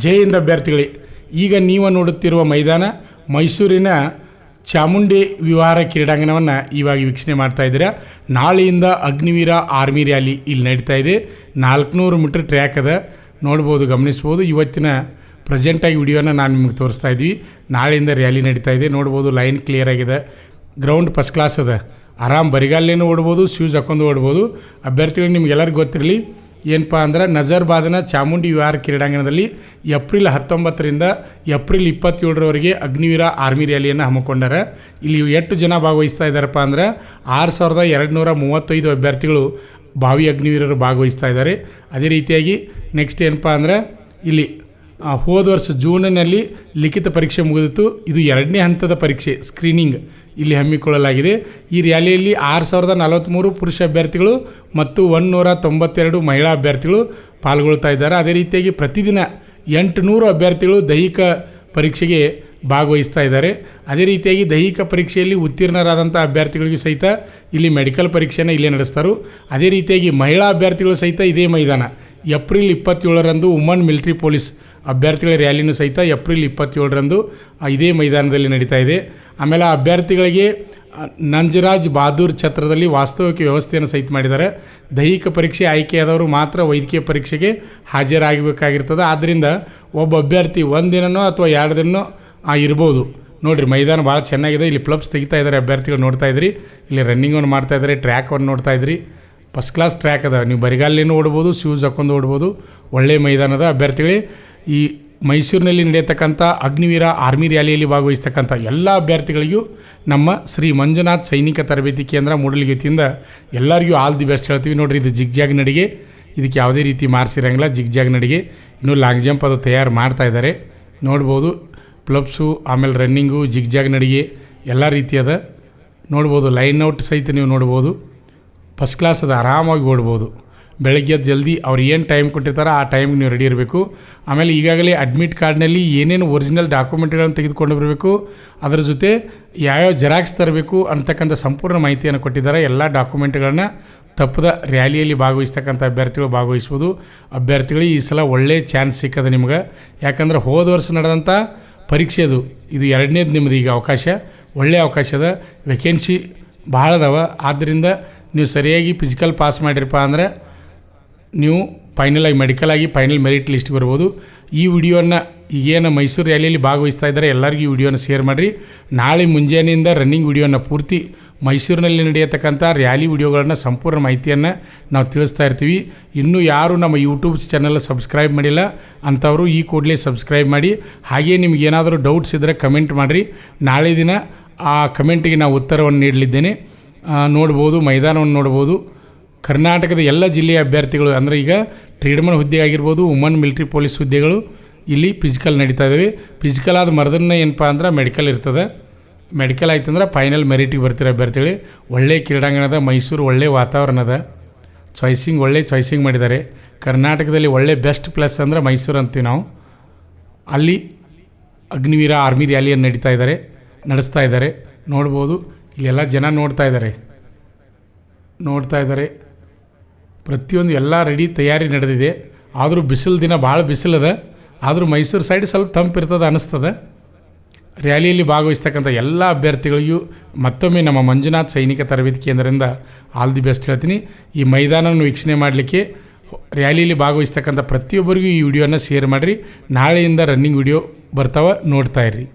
ಜೈ ಹಿಂದ್ ಅಭ್ಯರ್ಥಿಗಳೇ, ಈಗ ನೀವು ನೋಡುತ್ತಿರುವ ಮೈದಾನ ಮೈಸೂರಿನ ಚಾಮುಂಡಿ ವಿಹಾರ ಕ್ರೀಡಾಂಗಣವನ್ನು ಇವಾಗ ವೀಕ್ಷಣೆ ಮಾಡ್ತಾ ಇದ್ದೀರಾ. ನಾಳೆಯಿಂದ ಅಗ್ನಿವೀರ ಆರ್ಮಿ ರ್ಯಾಲಿ ಇಲ್ಲಿ ನಡೀತಾ ಇದೆ. 400 ಮೀಟರ್ ಟ್ರ್ಯಾಕ್ ಅದ, ನೋಡ್ಬೋದು, ಗಮನಿಸ್ಬೋದು. ಇವತ್ತಿನ ಪ್ರೆಸೆಂಟಾಗಿ ವಿಡಿಯೋನ ನಾನು ನಿಮಗೆ ತೋರಿಸ್ತಾ ಇದ್ವಿ. ನಾಳೆಯಿಂದ ರ್ಯಾಲಿ ನಡೀತಾ ಇದೆ, ನೋಡ್ಬೋದು. ಲೈನ್ ಕ್ಲಿಯರ್ ಆಗಿದೆ, ಗ್ರೌಂಡ್ ಫಸ್ಟ್ ಕ್ಲಾಸ್ ಅದ. ಆರಾಮ್ ಬರಿಗಾಲೇನು ಓಡ್ಬೋದು, ಶೂಸ್ ಹಾಕೊಂಡು ಓಡ್ಬೋದು. ಅಭ್ಯರ್ಥಿಗಳು ನಿಮ್ಗೆಲ್ಲರಿಗೂ ಗೊತ್ತಿರಲಿ ಏನಪ್ಪ ಅಂದ್ರೆ, ನಜರ್ಬಾದ್ನ ಚಾಮುಂಡಿ ವಿಹಾರ ಕ್ರೀಡಾಂಗಣದಲ್ಲಿ ಏಪ್ರಿಲ್ 19ರಿಂದ ಏಪ್ರಿಲ್ 27ರವರೆಗೆ ಅಗ್ನಿವೀರ ಆರ್ಮಿ ರ್ಯಾಲಿಯನ್ನು ಹಮ್ಮಿಕೊಂಡಾರೆ. ಇಲ್ಲಿ ಎಷ್ಟು ಜನ ಭಾಗವಹಿಸ್ತಾ ಇದ್ದಾರಪ್ಪ ಅಂದ್ರೆ 6235 ಅಭ್ಯರ್ಥಿಗಳು ಭಾವಿ ಅಗ್ನಿವೀರರು ಭಾಗವಹಿಸ್ತಾ ಇದ್ದಾರೆ. ಅದೇ ರೀತಿಯಾಗಿ ನೆಕ್ಸ್ಟ್ ಏನಪ್ಪ ಅಂದ್ರೆ, ಇಲ್ಲಿ ಹೋದ ವರ್ಷ ಜೂನಿನಲ್ಲಿ ಲಿಖಿತ ಪರೀಕ್ಷೆ ಮುಗಿದಿತ್ತು. ಇದು 2ನೇ ಹಂತದ ಪರೀಕ್ಷೆ ಸ್ಕ್ರೀನಿಂಗ್ ಇಲ್ಲಿ ಹಮ್ಮಿಕೊಳ್ಳಲಾಗಿದೆ. ಈ ರ್ಯಾಲಿಯಲ್ಲಿ 6043 ಪುರುಷ ಅಭ್ಯರ್ಥಿಗಳು ಮತ್ತು 192 ಮಹಿಳಾ ಅಭ್ಯರ್ಥಿಗಳು ಪಾಲ್ಗೊಳ್ತಾ ಇದ್ದಾರೆ. ಅದೇ ರೀತಿಯಾಗಿ ಪ್ರತಿದಿನ 800 ಅಭ್ಯರ್ಥಿಗಳು ದೈಹಿಕ ಪರೀಕ್ಷೆಗೆ ಭಾಗವಹಿಸ್ತಾ ಇದ್ದಾರೆ. ಅದೇ ರೀತಿಯಾಗಿ ದೈಹಿಕ ಪರೀಕ್ಷೆಯಲ್ಲಿ ಉತ್ತೀರ್ಣರಾದಂಥ ಅಭ್ಯರ್ಥಿಗಳಿಗೂ ಸಹಿತ ಇಲ್ಲಿ ಮೆಡಿಕಲ್ ಪರೀಕ್ಷೆನ ಇಲ್ಲೇ ನಡೆಸ್ತಾರೆ. ಅದೇ ರೀತಿಯಾಗಿ ಮಹಿಳಾ ಅಭ್ಯರ್ಥಿಗಳು ಸಹಿತ ಇದೇ ಮೈದಾನ ಏಪ್ರಿಲ್ 27ರಂದು ವುಮನ್ ಮಿಲಿಟರಿ ಪೊಲೀಸ್ ಅಭ್ಯರ್ಥಿಗಳ ರ್ಯಾಲಿನೂ ಸಹಿತ ಏಪ್ರಿಲ್ 27ರಂದು ಇದೇ ಮೈದಾನದಲ್ಲಿ ನಡೀತಾ ಇದೆ. ಆಮೇಲೆ ಅಭ್ಯರ್ಥಿಗಳಿಗೆ ನಂಜರಾಜ್ ಬಹದ್ದೂರ್ ಛತ್ರದಲ್ಲಿ ವಾಸ್ತವಿಕ ವ್ಯವಸ್ಥೆಯನ್ನು ಸಹಿತ ಮಾಡಿದ್ದಾರೆ. ದೈಹಿಕ ಪರೀಕ್ಷೆ ಆಯ್ಕೆಯಾದವರು ಮಾತ್ರ ವೈದ್ಯಕೀಯ ಪರೀಕ್ಷೆಗೆ ಹಾಜರಾಗಬೇಕಾಗಿರ್ತದೆ. ಆದ್ದರಿಂದ ಒಬ್ಬ ಅಭ್ಯರ್ಥಿ 1 ದಿನನೋ ಅಥವಾ 2 ದಿನನೋ ಇರ್ಬೋದು. ನೋಡಿರಿ, ಮೈದಾನ ಭಾಳ ಚೆನ್ನಾಗಿದೆ. ಇಲ್ಲಿ ಪ್ಲಬ್ಸ್ ತೆಗಿತಾ ಇದ್ದಾರೆ ಅಭ್ಯರ್ಥಿಗಳು, ನೋಡ್ತಾ ಇದ್ರಿ. ಇಲ್ಲಿ ರನ್ನಿಂಗನ್ನು ಮಾಡ್ತಾ ಇದ್ದಾರೆ, ಟ್ರ್ಯಾಕನ್ನು ನೋಡ್ತಾ ಇದ್ರಿ. ಫಸ್ಟ್ ಕ್ಲಾಸ್ ಟ್ರ್ಯಾಕ್ ಅದ, ನೀವು ಬರಿಗಾಲೇನು ಓಡ್ಬೋದು, ಶೂಸ್ ಹಾಕೊಂಡು ಓಡ್ಬೋದು. ಒಳ್ಳೆಯ ಮೈದಾನದ ಅಭ್ಯರ್ಥಿಗಳೇ. ಈ ಮೈಸೂರಿನಲ್ಲಿ ನಡೆಯತಕ್ಕಂಥ ಅಗ್ನಿವೀರ ಆರ್ಮಿ ರ್ಯಾಲಿಯಲ್ಲಿ ಭಾಗವಹಿಸ್ತಕ್ಕಂಥ ಎಲ್ಲ ಅಭ್ಯರ್ಥಿಗಳಿಗೂ ನಮ್ಮ ಶ್ರೀ ಮಂಜುನಾಥ್ ಸೈನಿಕ ತರಬೇತಿ ಕೇಂದ್ರ ಮೂಡಲಗಿತ್ತಿಯಿಂದ ಎಲ್ಲರಿಗೂ ಆಲ್ ದಿ ಬೆಸ್ಟ್ ಹೇಳ್ತೀವಿ. ನೋಡಿರಿ, ಇದು ಜಿಗ್ಜಾಗ್ ನಡಿಗೆ, ಇದಕ್ಕೆ ಯಾವುದೇ ರೀತಿ ಮಾರ್ಕ್ಸ್ ಇರೋಂಗಿಲ್ಲ. ಜಿಗ್ಜಾಗ್ ನಡಿಗೆ, ಇನ್ನೂ ಲಾಂಗ್ ಜಂಪ್ ಅದು ತಯಾರು ಮಾಡ್ತಾ ಇದ್ದಾರೆ, ನೋಡ್ಬೋದು. ಪ್ಲಬ್ಸು, ಆಮೇಲೆ ರನ್ನಿಂಗು, ಜಿಗ್ಜಾಗ್ ನಡಿಗೆ ಎಲ್ಲ ರೀತಿಯದ ನೋಡ್ಬೋದು. ಲೈನ್ ಔಟ್ ಸಹಿತ ನೀವು ನೋಡ್ಬೋದು. ಫಸ್ಟ್ ಕ್ಲಾಸ್ ಅದು, ಆರಾಮಾಗಿ ಓಡ್ಬೋದು. ಬೆಳಗ್ಗೆ ಜಲ್ದಿ ಅವ್ರು ಏನು ಟೈಮ್ ಕೊಟ್ಟಿರ್ತಾರೆ ಆ ಟೈಮ್ಗೆ ನೀವು ರೆಡಿ ಇರಬೇಕು. ಆಮೇಲೆ ಈಗಾಗಲೇ ಅಡ್ಮಿಟ್ ಕಾರ್ಡ್ನಲ್ಲಿ ಏನೇನು ಒರಿಜಿನಲ್ ಡಾಕ್ಯುಮೆಂಟ್ಗಳನ್ನು ತೆಗೆದುಕೊಂಡು ಬರಬೇಕು, ಅದರ ಜೊತೆ ಯಾವ್ಯಾವ ಜೆರಾಕ್ಸ್ ತರಬೇಕು ಅಂತಕ್ಕಂಥ ಸಂಪೂರ್ಣ ಮಾಹಿತಿಯನ್ನು ಕೊಟ್ಟಿದ್ದಾರೆ. ಎಲ್ಲ ಡಾಕ್ಯುಮೆಂಟ್ಗಳನ್ನ ತಪ್ಪದ ರ್ಯಾಲಿಯಲ್ಲಿ ಭಾಗವಹಿಸ್ತಕ್ಕಂಥ ಅಭ್ಯರ್ಥಿಗಳು ಭಾಗವಹಿಸ್ಬೋದು. ಅಭ್ಯರ್ಥಿಗಳಿಗೆ ಈ ಸಲ ಒಳ್ಳೆಯ ಚಾನ್ಸ್ ಸಿಕ್ಕದ ನಿಮ್ಗೆ. ಯಾಕಂದ್ರೆ ಹೋದ ವರ್ಷ ನಡೆದಂಥ ಪರೀಕ್ಷೆದು ಇದು 2ನೇದು ನಿಮ್ಮದು ಈಗ ಅವಕಾಶ, ಒಳ್ಳೆಯ ಅವಕಾಶದ. ವೇಕೆನ್ಸಿ ಭಾಳ ಅದಾವ. ಆದ್ದರಿಂದ ನೀವು ಸರಿಯಾಗಿ ಫಿಸಿಕಲ್ ಪಾಸ್ ಮಾಡಿರಪ್ಪ ಅಂದರೆ ನೀವು ಫೈನಲಾಗಿ ಮೆಡಿಕಲ್ ಆಗಿ ಫೈನಲ್ ಮೆರಿಟ್ ಲಿಸ್ಟ್ ಬರ್ಬೋದು. ಈ ವಿಡಿಯೋನ ಈಗೇನು ಮೈಸೂರು ರ್ಯಾಲಿಯಲ್ಲಿ ಭಾಗವಹಿಸ್ತಾ ಇದ್ದಾರೆ ಎಲ್ಲರಿಗೂ ಈ ವಿಡಿಯೋನ ಶೇರ್ ಮಾಡಿರಿ. ನಾಳೆ ಮುಂಜಾನೆಯಿಂದ ರನ್ನಿಂಗ್ ವಿಡಿಯೋನ ಪೂರ್ತಿ ಮೈಸೂರಿನಲ್ಲಿ ನಡೆಯತಕ್ಕಂಥ ರ್ಯಾಲಿ ವಿಡಿಯೋಗಳನ್ನ ಸಂಪೂರ್ಣ ಮಾಹಿತಿಯನ್ನು ನಾವು ತಿಳಿಸ್ತಾ ಇರ್ತೀವಿ. ಇನ್ನೂ ಯಾರು ನಮ್ಮ ಯೂಟ್ಯೂಬ್ ಚಾನಲ್ ಸಬ್ಸ್ಕ್ರೈಬ್ ಮಾಡಿಲ್ಲ ಅಂಥವರು ಈ ಕೂಡಲೇ ಸಬ್ಸ್ಕ್ರೈಬ್ ಮಾಡಿ. ಹಾಗೇ ನಿಮ್ಗೆ ಏನಾದರೂ ಡೌಟ್ಸ್ ಇದ್ದರೆ ಕಮೆಂಟ್ ಮಾಡಿರಿ. ನಾಳೆ ದಿನ ಆ ಕಮೆಂಟಿಗೆ ನಾವು ಉತ್ತರವನ್ನು ನೀಡಲಿದ್ದೇನೆ. ನೋಡ್ಬೋದು, ಮೈದಾನವನ್ನು ನೋಡ್ಬೋದು. ಕರ್ನಾಟಕದ ಎಲ್ಲ ಜಿಲ್ಲೆಯ ಅಭ್ಯರ್ಥಿಗಳು ಅಂದರೆ ಈಗ ಟ್ರೇಡ್ಮನ್ ಹುದ್ದೆ ಆಗಿರ್ಬೋದು, ವುಮನ್ ಮಿಲಿಟರಿ ಪೊಲೀಸ್ ಹುದ್ದೆಗಳು ಇಲ್ಲಿ ಫಿಸಿಕಲ್ ನಡೀತಾ ಇದ್ದಾವೆ. ಫಿಸಿಕಲ್ ಆದ ಮರದನ್ನ ಏನಪ್ಪ ಅಂದ್ರೆ ಮೆಡಿಕಲ್ ಇರ್ತದೆ. ಮೆಡಿಕಲ್ ಆಯ್ತಂದ್ರೆ ಫೈನಲ್ ಮೆರಿಟಿಗೆ ಬರ್ತಿರೋ ಅಭ್ಯರ್ಥಿಗಳು. ಒಳ್ಳೆಯ ಕ್ರೀಡಾಂಗಣದ, ಮೈಸೂರು ಒಳ್ಳೆಯ ವಾತಾವರಣದ, ಒಳ್ಳೆ ಚಾಯ್ಸಿಂಗ್ ಮಾಡಿದ್ದಾರೆ. ಕರ್ನಾಟಕದಲ್ಲಿ ಒಳ್ಳೆ ಬೆಸ್ಟ್ ಪ್ಲೇಸ್ ಅಂದರೆ ಮೈಸೂರು ಅಂತೀವಿ ನಾವು. ಅಲ್ಲಿ ಅಗ್ನಿವೀರ ಆರ್ಮಿ ರ್ಯಾಲಿಯನ್ನು ನಡೆಸ್ತಾ ಇದ್ದಾರೆ. ನೋಡ್ಬೋದು, ಇಲ್ಲೆಲ್ಲ ಜನ ನೋಡ್ತಾ ಇದ್ದಾರೆ. ಪ್ರತಿಯೊಂದು ಎಲ್ಲ ರೆಡಿ ತಯಾರಿ ನಡೆದಿದೆ. ಆದರೂ ಬಿಸಿಲು ದಿನ ಭಾಳ ಬಿಸಿಲದ, ಆದರೂ ಮೈಸೂರು ಸೈಡ್ ಸ್ವಲ್ಪ ತಂಪಿರ್ತದೆ ಅನ್ನಿಸ್ತದೆ. ರ್ಯಾಲಿಯಲ್ಲಿ ಭಾಗವಹಿಸ್ತಕ್ಕಂಥ ಎಲ್ಲ ಅಭ್ಯರ್ಥಿಗಳಿಗೂ ಮತ್ತೊಮ್ಮೆ ನಮ್ಮ ಮಂಜುನಾಥ್ ಸೈನಿಕ ತರಬೇತಿ ಕೇಂದ್ರದಿಂದ ಆಲ್ ದಿ ಬೆಸ್ಟ್ ಹೇಳ್ತೀನಿ. ಈ ಮೈದಾನವನ್ನು ವೀಕ್ಷಣೆ ಮಾಡಲಿಕ್ಕೆ ರ್ಯಾಲಿಯಲ್ಲಿ ಭಾಗವಹಿಸ್ತಕ್ಕಂಥ ಪ್ರತಿಯೊಬ್ಬರಿಗೂ ಈ ವಿಡಿಯೋನ ಶೇರ್ ಮಾಡಿರಿ. ನಾಳೆಯಿಂದ ರನ್ನಿಂಗ್ ವಿಡಿಯೋ ಬರ್ತಾವೆ, ನೋಡ್ತಾ ಇರ್ರಿ.